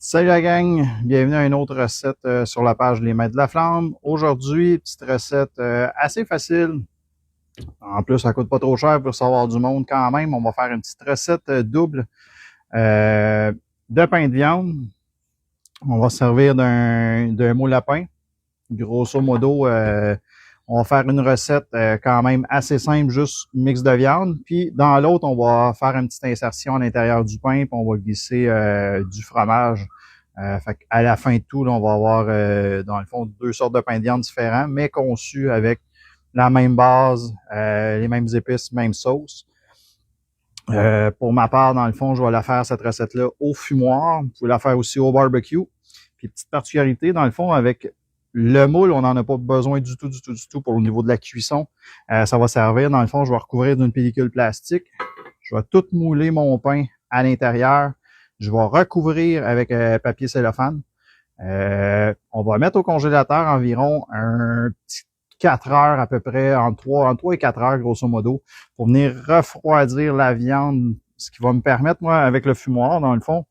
Salut la gang, bienvenue à une autre recette sur la page Les Maîtres de la Flamme. Aujourd'hui, petite recette assez facile. En plus, ça coûte pas trop cher pour savoir du monde quand même. On va faire une petite recette double euh, de pain de viande. On va se servir d'un moule à pain. Grosso modo, on va faire une recette quand même assez simple, juste mix de viande. Puis dans l'autre, on va faire une petite insertion à l'intérieur du pain, puis on va glisser du fromage. Fait à la fin de tout, là, on va avoir dans le fond deux sortes de pain de viande différents, mais conçus avec la même base, les mêmes épices, même sauce. Pour ma part, dans le fond, je vais la faire cette recette-là au fumoir. Vous pouvez la faire aussi au barbecue. Puis petite particularité, dans le fond, avec le moule, on n'en a pas besoin du tout pour le niveau de la cuisson. Ça va servir, dans le fond, je vais recouvrir d'une pellicule plastique. Je vais tout mouler mon pain à l'intérieur. Je vais recouvrir avec papier cellophane. On va mettre au congélateur environ un petit 4 heures à peu près, entre 3 et 4 heures grosso modo, pour venir refroidir la viande, ce qui va me permettre, moi, avec le fumoir, dans le fond,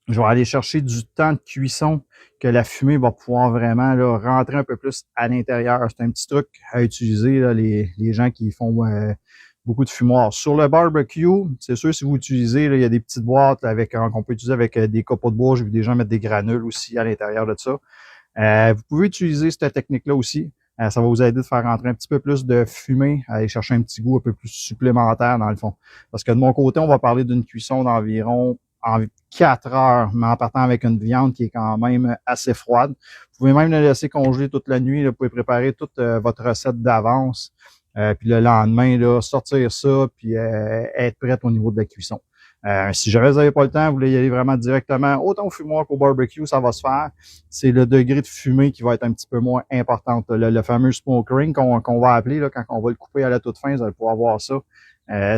je vais aller chercher du temps de cuisson que la fumée va pouvoir vraiment là, rentrer un peu plus à l'intérieur. C'est un petit truc à utiliser, là, les gens qui font beaucoup de fumoir. Sur le barbecue, c'est sûr, si vous utilisez, là, il y a des petites boîtes là, avec qu'on peut utiliser avec des copeaux de bois. J'ai vu des gens mettre des granules aussi à l'intérieur de ça. Vous pouvez utiliser cette technique-là aussi. Ça va vous aider de faire rentrer un petit peu plus de fumée, aller chercher un petit goût un peu plus supplémentaire dans le fond. Parce que de mon côté, on va parler d'une cuisson d'environ 4 heures, mais en partant avec une viande qui est quand même assez froide. Vous pouvez même la laisser congeler toute la nuit. Là, vous pouvez préparer toute votre recette d'avance. Puis le lendemain, là, sortir ça, puis être prête au niveau de la cuisson. Si jamais vous n'avez pas le temps, vous voulez y aller vraiment directement, autant au fumoir qu'au barbecue, ça va se faire. C'est le degré de fumée qui va être un petit peu moins important. Le fameux smoke ring qu'on va appeler, là, quand on va le couper à la toute fin, vous allez pouvoir voir ça.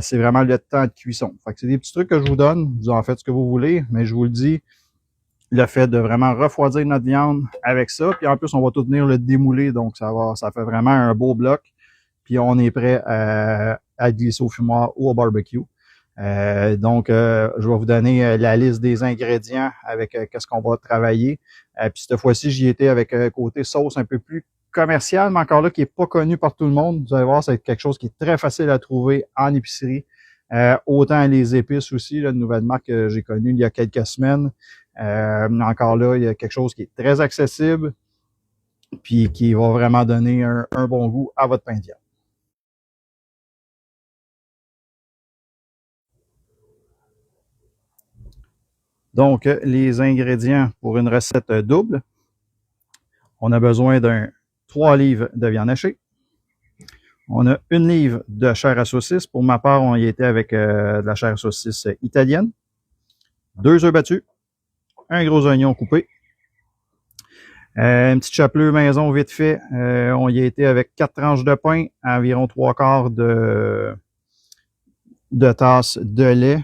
C'est vraiment le temps de cuisson. Fait que c'est des petits trucs que je vous donne. Vous en faites ce que vous voulez, mais je vous le dis, le fait de vraiment refroidir notre viande avec ça. Puis en plus, on va tout venir le démouler, donc ça fait vraiment un beau bloc. Puis on est prêt à glisser au fumoir ou au barbecue. Je vais vous donner la liste des ingrédients avec qu'est-ce qu'on va travailler. Puis cette fois-ci, j'y étais avec côté sauce un peu plus commercial, mais encore là, qui est pas connu par tout le monde. Vous allez voir, c'est quelque chose qui est très facile à trouver en épicerie. Autant les épices aussi, là, une nouvelle marque que j'ai connue il y a quelques semaines. Encore là, il y a quelque chose qui est très accessible, puis qui va vraiment donner un bon goût à votre pain de viande. Donc, les ingrédients pour une recette double. On a besoin d'un 3 livres de viande hachée. On a 1 livre de chair à saucisse. Pour ma part, on y était avec de la chair à saucisse italienne. 2 œufs battus. Un gros oignon coupé. Une petite chapelure maison vite fait. On y était avec 4 tranches de pain, environ 3/4 de tasse de lait.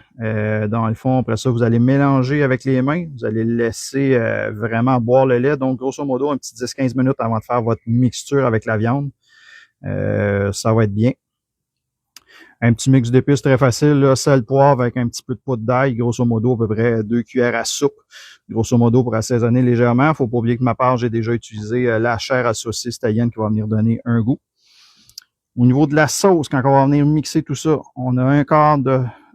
Dans le fond, après ça, vous allez mélanger avec les mains. Vous allez laisser vraiment boire le lait. Donc, grosso modo, un petit 10-15 minutes avant de faire votre mixture avec la viande. Ça va être bien. Un petit mix d'épices très facile, là, sel, poivre avec un petit peu de poudre d'ail, grosso modo à peu près 2 cuillères à soupe, grosso modo pour assaisonner légèrement. Faut pas oublier que de ma part, j'ai déjà utilisé la chair à saucisse italienne qui va venir donner un goût. Au niveau de la sauce, quand on va venir mixer tout ça, on a 1/4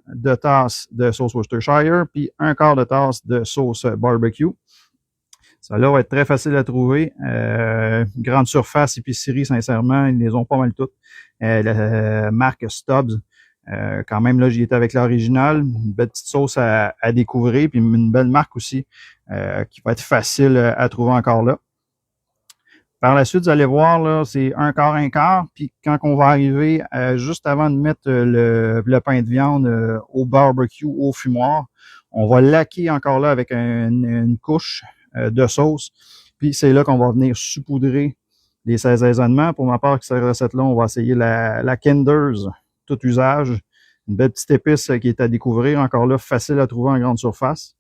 de tasse de sauce Worcestershire, puis 1/4 de tasse de sauce barbecue. Ça là va être très facile à trouver. Grande surface, épicerie, sincèrement, ils les ont pas mal toutes. La marque Stubbs, quand même, là, j'y étais avec l'original. Une belle petite sauce à découvrir, puis une belle marque aussi, qui va être facile à trouver encore là. Par la suite, vous allez voir, là, c'est 1/4. Puis quand on va arriver juste avant de mettre le pain de viande au barbecue, au fumoir, on va laquer encore là avec une couche de sauce. Puis c'est là qu'on va venir saupoudrer les assaisonnements. Pour ma part, cette recette-là, on va essayer la Kinder's, tout usage. Une belle petite épice qui est à découvrir. Encore là, facile à trouver en grande surface.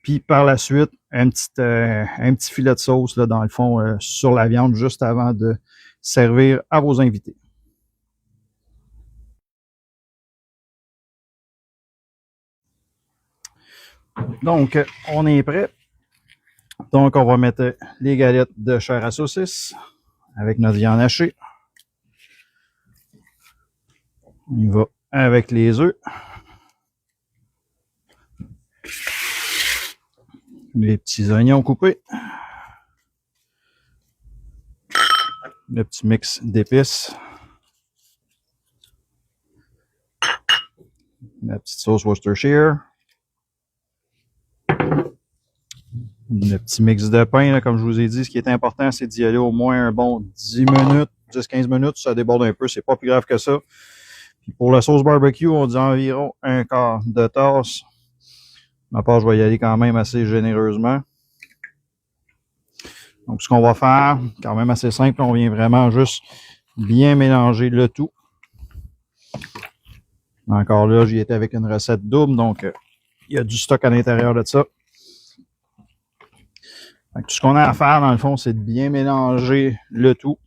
Puis par la suite, un petit filet de sauce là, dans le fond sur la viande juste avant de servir à vos invités. Donc, on est prêt. Donc, on va mettre les galettes de chair à saucisse avec notre viande hachée. On y va avec les œufs. Les petits oignons coupés. Le petit mix d'épices. La petite sauce Worcestershire. Le petit mix de pain, là, comme je vous ai dit, ce qui est important, c'est d'y aller au moins un bon 10 minutes, 10-15 minutes. Ça déborde un peu, c'est pas plus grave que ça. Puis pour la sauce barbecue, on dit environ un quart de tasse. Ma part, je vais y aller quand même assez généreusement. Donc, ce qu'on va faire, quand même assez simple, on vient vraiment juste bien mélanger le tout. Encore là, j'y étais avec une recette double, donc il y a du stock à l'intérieur de ça. Donc, tout ce qu'on a à faire, dans le fond, c'est de bien mélanger le tout.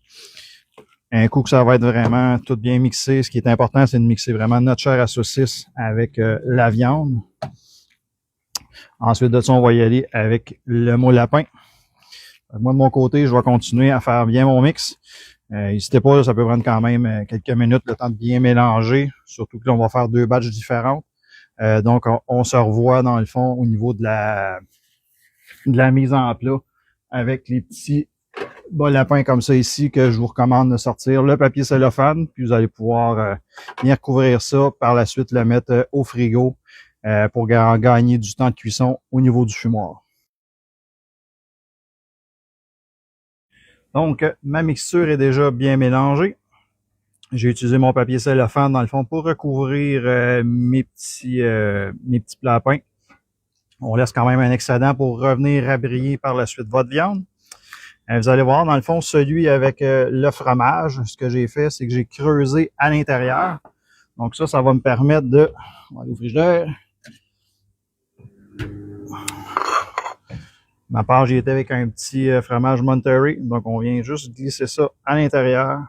Un coup que ça va être vraiment tout bien mixé, ce qui est important, c'est de mixer vraiment notre chair à saucisse avec la viande. Ensuite de ça, on va y aller avec le moule à pain. Moi, de mon côté, je vais continuer à faire bien mon mix. N'hésitez pas, là, ça peut prendre quand même quelques minutes le temps de bien mélanger. Surtout que là, on va faire 2 batchs différents. Donc, on se revoit dans le fond au niveau de la mise en plat avec les petits bols à pain comme ça ici que je vous recommande de sortir. Le papier cellophane, puis vous allez pouvoir bien recouvrir ça. Par la suite, le mettre au frigo pour gagner du temps de cuisson au niveau du fumoir. Donc, ma mixture est déjà bien mélangée. J'ai utilisé mon papier cellophane, dans le fond, pour recouvrir mes petits plats à pain. On laisse quand même un excédent pour revenir abriller par la suite votre viande. Vous allez voir, dans le fond, celui avec le fromage, ce que j'ai fait, c'est que j'ai creusé à l'intérieur. Donc ça va me permettre de... On va aller au frigidaire. Ma part, j'y étais avec un petit fromage Monterey. Donc, on vient juste glisser ça à l'intérieur.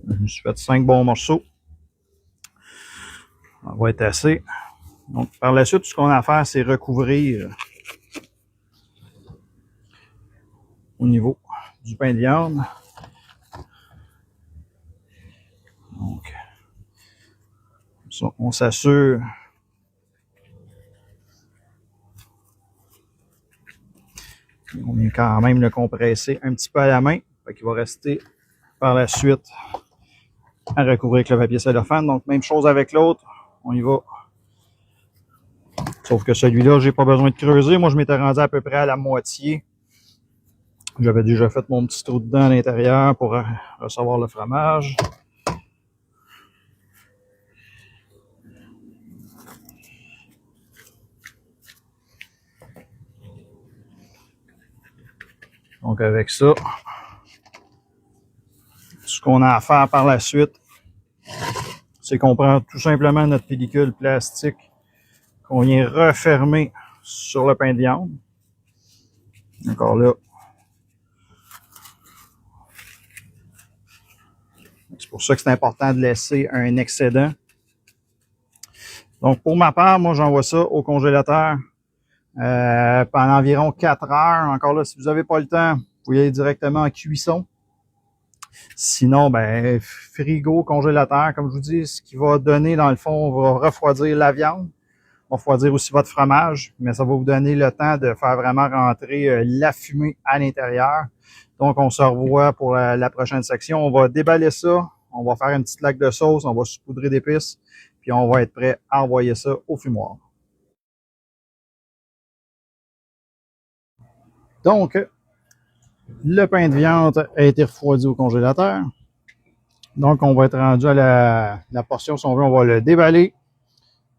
Je me suis fait 5 bons morceaux. Ça va être assez. Donc, par la suite, tout ce qu'on a à faire, c'est recouvrir au niveau du pain de viande. Donc, ça, on s'assure on vient quand même le compresser un petit peu à la main. Fait qu'il va rester par la suite à recouvrir avec le papier cellophane. Donc, même chose avec l'autre. On y va. Sauf que celui-là, j'ai pas besoin de creuser. Moi, je m'étais rendu à peu près à la moitié. J'avais déjà fait mon petit trou dedans à l'intérieur pour recevoir le fromage. Donc, avec ça, ce qu'on a à faire par la suite, c'est qu'on prend tout simplement notre pellicule plastique qu'on vient refermer sur le pain de viande. Encore là. C'est pour ça que c'est important de laisser un excédent. Donc, pour ma part, moi, j'envoie ça au congélateur pendant environ 4 heures. Encore là, si vous n'avez pas le temps, vous pouvez aller directement en cuisson. Sinon, ben, frigo, congélateur, comme je vous dis, ce qui va donner, dans le fond, va refroidir la viande, va refroidir aussi votre fromage, mais ça va vous donner le temps de faire vraiment rentrer la fumée à l'intérieur. Donc, on se revoit pour la prochaine section. On va déballer ça, on va faire une petite laque de sauce, on va saupoudrer d'épices, puis on va être prêt à envoyer ça au fumoir. Donc, le pain de viande a été refroidi au congélateur. Donc, on va être rendu à la portion, si on veut, on va le déballer.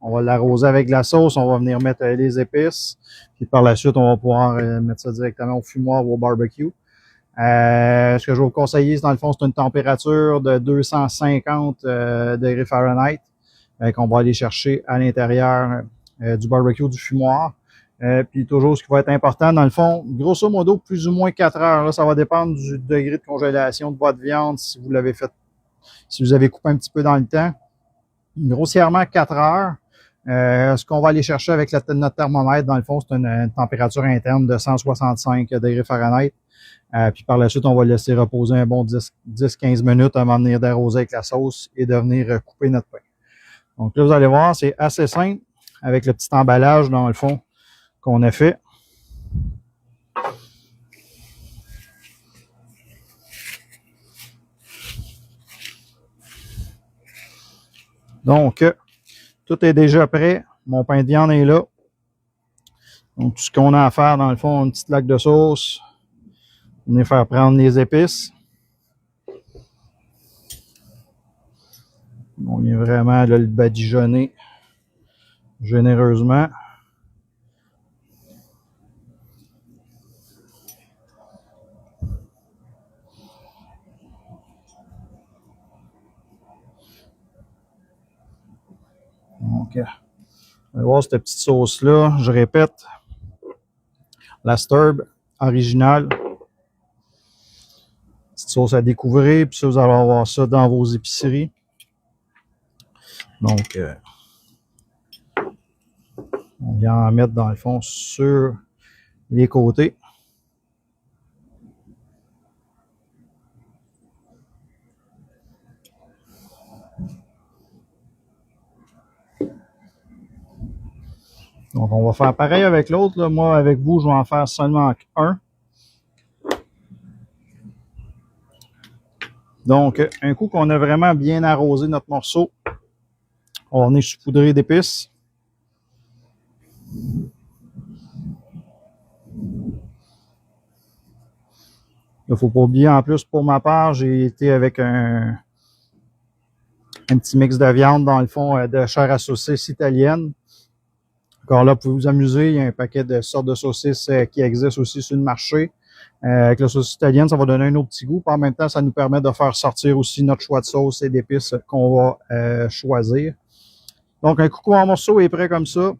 On va l'arroser avec de la sauce, on va venir mettre les épices. Puis par la suite, on va pouvoir mettre ça directement au fumoir ou au barbecue. Ce que je vais vous conseiller, dans le fond, c'est une température de 250 degrés Fahrenheit qu'on va aller chercher à l'intérieur du barbecue, du fumoir. Puis toujours, ce qui va être important, dans le fond, grosso modo, plus ou moins 4 heures. Là, ça va dépendre du degré de congélation de votre viande, si vous l'avez fait si vous avez coupé un petit peu dans le temps. Grossièrement 4 heures. Ce qu'on va aller chercher avec notre thermomètre, dans le fond, c'est une température interne de 165 degrés Fahrenheit. Puis par la suite, on va laisser reposer un bon 10-15 minutes avant de venir d'arroser avec la sauce et de venir couper notre pain. Donc là, vous allez voir, c'est assez simple avec le petit emballage, dans le fond, qu'on a fait. Donc, tout est déjà prêt. Mon pain de viande est là. Donc, tout ce qu'on a à faire, dans le fond, une petite laque de sauce. Venez faire prendre les épices. On vient vraiment là, le badigeonner généreusement. Donc, on va voir cette petite sauce-là. Je répète, la Sturb originale. Petite sauce à découvrir. Puis ça, vous allez avoir ça dans vos épiceries. Donc, on vient en mettre dans le fond sur les côtés. Donc, on va faire pareil avec l'autre. Moi, avec vous, je vais en faire seulement un. Donc, un coup qu'on a vraiment bien arrosé notre morceau, on va venir saupoudrer d'épices. Il ne faut pas oublier, en plus, pour ma part, j'ai été avec un petit mix de viande, dans le fond, de chair à saucisse italienne. Encore là, vous pouvez vous amuser. Il y a un paquet de sortes de saucisses qui existent aussi sur le marché. Avec la saucisse italienne, ça va donner un autre petit goût. Puis en même temps, ça nous permet de faire sortir aussi notre choix de sauce et d'épices qu'on va choisir. Donc, un coucou en morceau est prêt comme ça.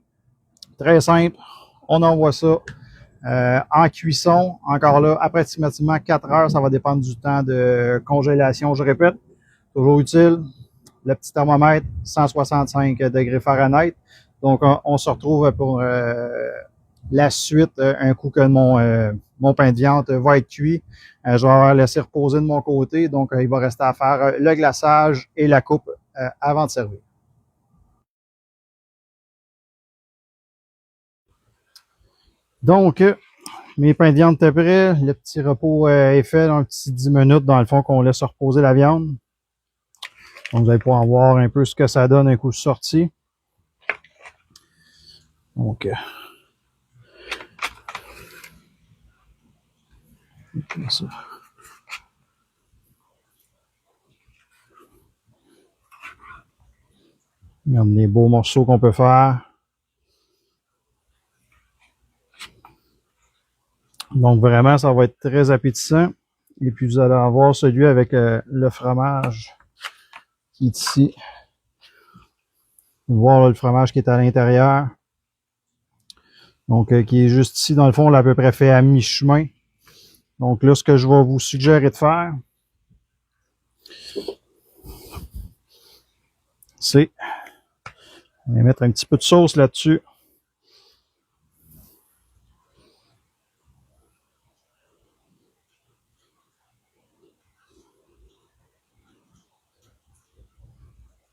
Très simple. On envoie ça en cuisson. Encore là, approximativement 4 heures. Ça va dépendre du temps de congélation. Je répète, toujours utile. Le petit thermomètre, 165 degrés Fahrenheit. Donc, on se retrouve pour la suite, un coup que mon pain de viande va être cuit. Je vais laisser reposer de mon côté. Donc, il va rester à faire le glaçage et la coupe avant de servir. Donc, mes pains de viande étaient prêts. Le petit repos est fait dans un petit 10 minutes, dans le fond, qu'on laisse reposer la viande. Donc, vous allez pouvoir voir un peu ce que ça donne un coup sorti. Donc, ça. Regarde les beaux morceaux qu'on peut faire. Donc, vraiment, ça va être très appétissant. Et puis, vous allez avoir celui avec le fromage qui est ici. Vous voir là, le fromage qui est à l'intérieur. Donc, qui est juste ici, dans le fond, là, à peu près fait à mi-chemin. Donc là, ce que je vais vous suggérer de faire, c'est on va mettre un petit peu de sauce là-dessus.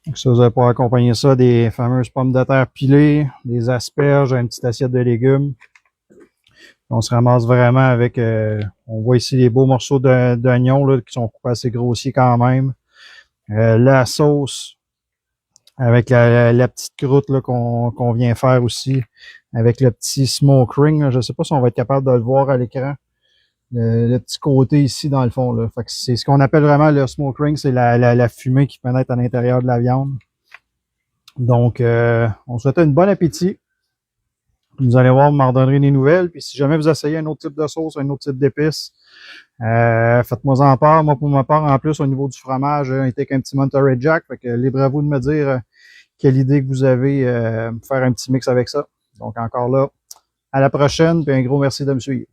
Donc ça, vous allez pouvoir accompagner ça des fameuses pommes de terre pilées, des asperges, une petite assiette de légumes. On se ramasse vraiment avec, on voit ici les beaux morceaux d'oignons qui sont coupés assez grossiers quand même. La sauce avec la petite croûte qu'on vient faire aussi, avec le petit smoke ring. Je ne sais pas si on va être capable de le voir à l'écran. Le petit côté ici dans le fond. Là. Fait que c'est ce qu'on appelle vraiment le smoke ring, c'est la fumée qui pénètre à l'intérieur de la viande. Donc, on souhaite un bon appétit. Vous allez voir, vous m'en redonnerez des nouvelles. Puis si jamais vous essayez un autre type de sauce, un autre type d'épices, faites-moi en part. Moi, pour ma part, en plus, au niveau du fromage, il était qu'un petit Monterey Jack. Fait que libre à vous de me dire quelle idée que vous avez faire un petit mix avec ça. Donc encore là, à la prochaine, puis un gros merci de me suivre.